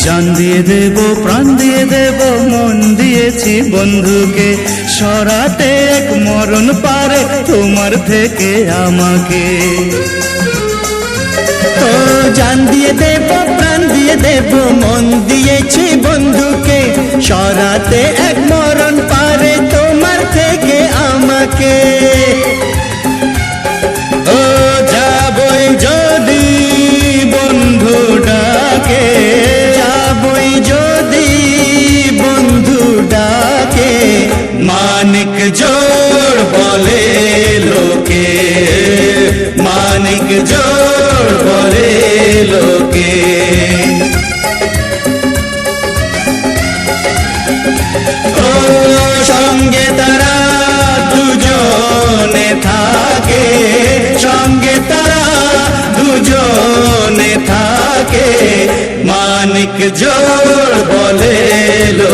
জান দিয়ে দেব প্রাণ দিয়ে দেব মন দিয়েছি বন্ধুকে, সরাতে এক মরণ পারে তোমার থেকে আমাকে। ও জান দিয়ে দেব প্রাণ দিয়ে দেব মন দিয়েছি বন্ধুকে, সরাতে এক মরণ পারে তোমার থেকে আমাকে। ও যাবই যদি বন্ধু ডাকে, যাবই যদি বন্ধু ডাকে, মানিক জোড় বলে লোকে, মানিক জোড় বলে লোকে। ও সঙ্গে তারা দুজনে থাকে, সঙ্গে তারা দুজনে থাকে, মানিক জোড় বলে লোকে।